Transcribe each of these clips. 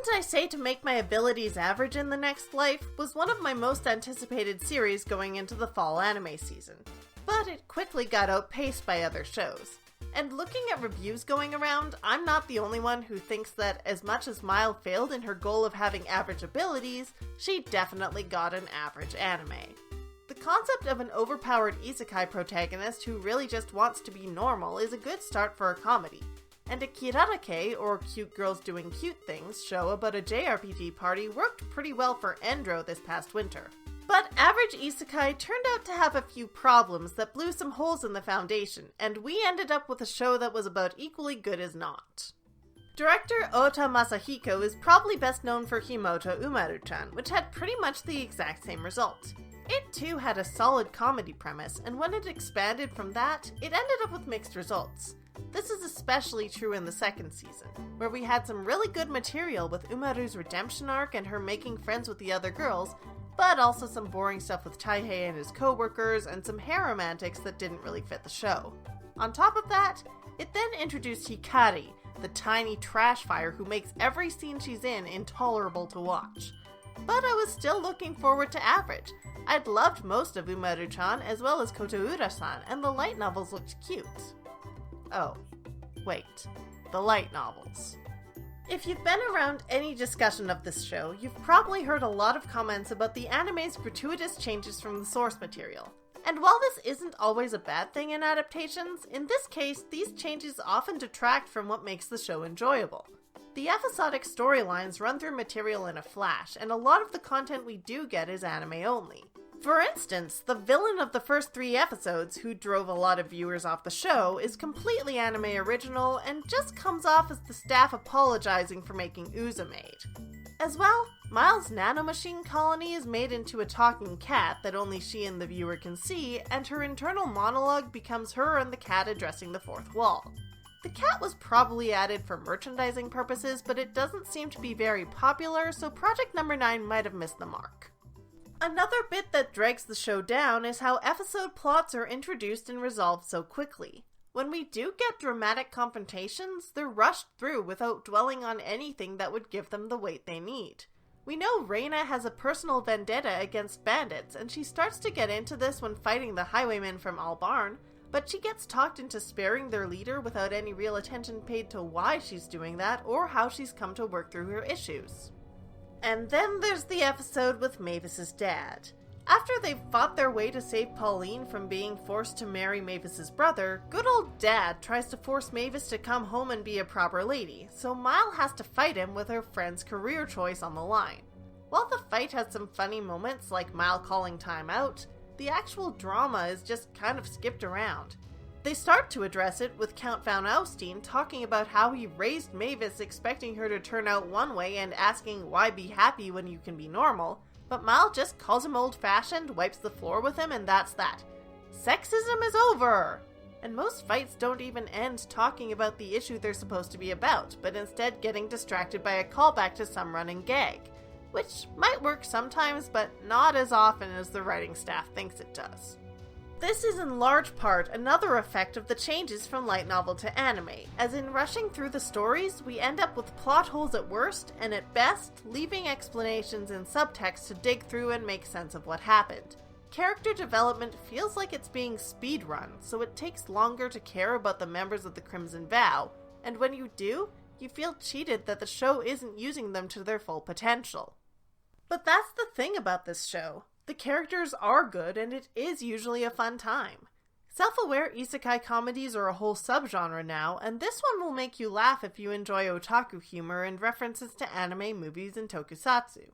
Didn't I Say to Make My Abilities Average in the Next Life was one of my most anticipated series going into the fall anime season, but it quickly got outpaced by other shows. And looking at reviews going around, I'm not the only one who thinks that as much as Mile failed in her goal of having average abilities, she definitely got an average anime. The concept of an overpowered isekai protagonist who really just wants to be normal is a good start for a comedy, and a kirarake, or cute girls doing cute things, show about a JRPG party worked pretty well for Endro this past winter. But average isekai turned out to have a few problems that blew some holes in the foundation, and we ended up with a show that was about equally good as not. Director Ota Masahiko is probably best known for Himoto Umaru-chan, which had pretty much the exact same result. It too had a solid comedy premise, and when it expanded from that, it ended up with mixed results. This is especially true in the second season, where we had some really good material with Umaru's redemption arc and her making friends with the other girls, but also some boring stuff with Taihei and his co-workers, and some harem antics that didn't really fit the show. On top of that, it then introduced Hikari, the tiny trash fire who makes every scene she's in intolerable to watch. But I was still looking forward to average. I'd loved most of Umaru-chan as well as Kotoura-san, and the light novels looked cute. Oh, wait, the light novels. If you've been around any discussion of this show, you've probably heard a lot of comments about the anime's gratuitous changes from the source material. And while this isn't always a bad thing in adaptations, in this case, these changes often detract from what makes the show enjoyable. The episodic storylines run through material in a flash, and a lot of the content we do get is anime only. For instance, the villain of the first 3 episodes, who drove a lot of viewers off the show, is completely anime original and just comes off as the staff apologizing for making Uza maid. As well, Miles' nanomachine colony is made into a talking cat that only she and the viewer can see, and her internal monologue becomes her and the cat addressing the fourth wall. The cat was probably added for merchandising purposes, but it doesn't seem to be very popular, so Project Number 9 might have missed the mark. Another bit that drags the show down is how episode plots are introduced and resolved so quickly. When we do get dramatic confrontations, they're rushed through without dwelling on anything that would give them the weight they need. We know Reina has a personal vendetta against bandits, and she starts to get into this when fighting the highwaymen from Albarn, but she gets talked into sparing their leader without any real attention paid to why she's doing that or how she's come to work through her issues. And then there's the episode with Mavis's dad. After they've fought their way to save Pauline from being forced to marry Mavis's brother, good old dad tries to force Mavis to come home and be a proper lady, so Mile has to fight him with her friend's career choice on the line. While the fight has some funny moments like Mile calling time out, the actual drama is just kind of skipped around. They start to address it with Count Van Alstyne talking about how he raised Mavis expecting her to turn out one way and asking why be happy when you can be normal, but Mile just calls him old-fashioned, wipes the floor with him, and that's that. Sexism is over! And most fights don't even end talking about the issue they're supposed to be about, but instead getting distracted by a callback to some running gag, which might work sometimes, but not as often as the writing staff thinks it does. This is in large part another effect of the changes from light novel to anime, as in rushing through the stories, we end up with plot holes at worst, and at best, leaving explanations in subtext to dig through and make sense of what happened. Character development feels like it's being speedrun, so it takes longer to care about the members of the Crimson Vow, and when you do, you feel cheated that the show isn't using them to their full potential. But that's the thing about this show. The characters are good, and it is usually a fun time. Self-aware isekai comedies are a whole subgenre now, and this one will make you laugh if you enjoy otaku humor and references to anime, movies, and tokusatsu.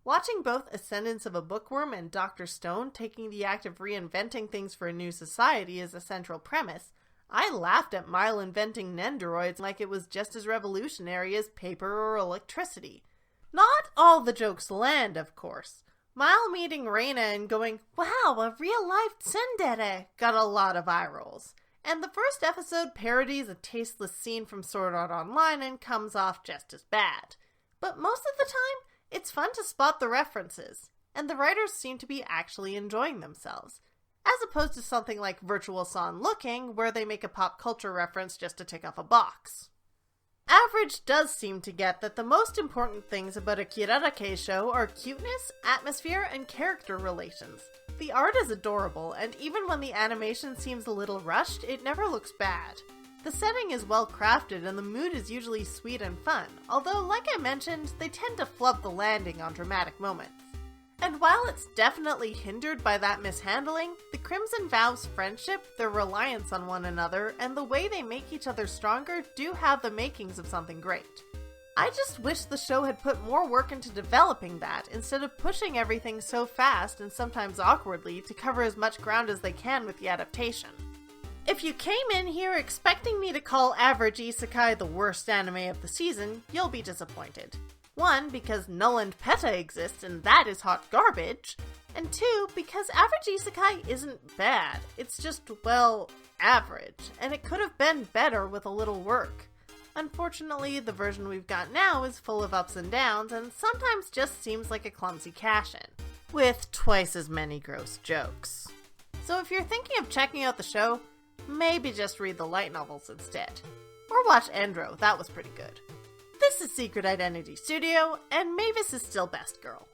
Watching both Ascendance of a Bookworm and Dr. Stone taking the act of reinventing things for a new society as a central premise, I laughed at Mile inventing Nendoroids like it was just as revolutionary as paper or electricity. Not all the jokes land, of course. Mile meeting Reina and going, "Wow, a real-life tsundere," got a lot of eye rolls. And the first episode parodies a tasteless scene from Sword Art Online and comes off just as bad. But most of the time, it's fun to spot the references, and the writers seem to be actually enjoying themselves, as opposed to something like Virtual Son Looking, where they make a pop culture reference just to tick off a box. average does seem to get that the most important things about a Kirarake show are cuteness, atmosphere, and character relations. The art is adorable, and even when the animation seems a little rushed, it never looks bad. The setting is well crafted and the mood is usually sweet and fun, although like I mentioned, they tend to flub the landing on dramatic moments. And while it's definitely hindered by that mishandling, the Crimson Vows' friendship, their reliance on one another, and the way they make each other stronger do have the makings of something great. I just wish the show had put more work into developing that, instead of pushing everything so fast and sometimes awkwardly to cover as much ground as they can with the adaptation. If you came in here expecting me to call Average Isekai the worst anime of the season, you'll be disappointed. 1, because Null and Peta exists and that is hot garbage, and 2, because Average Isekai isn't bad, it's just, well, average, and it could have been better with a little work. Unfortunately, the version we've got now is full of ups and downs and sometimes just seems like a clumsy cash-in, with twice as many gross jokes. So if you're thinking of checking out the show, maybe just read the light novels instead. Or watch Endro, that was pretty good. This is Secret Identity Studio, and Mavis is still best girl.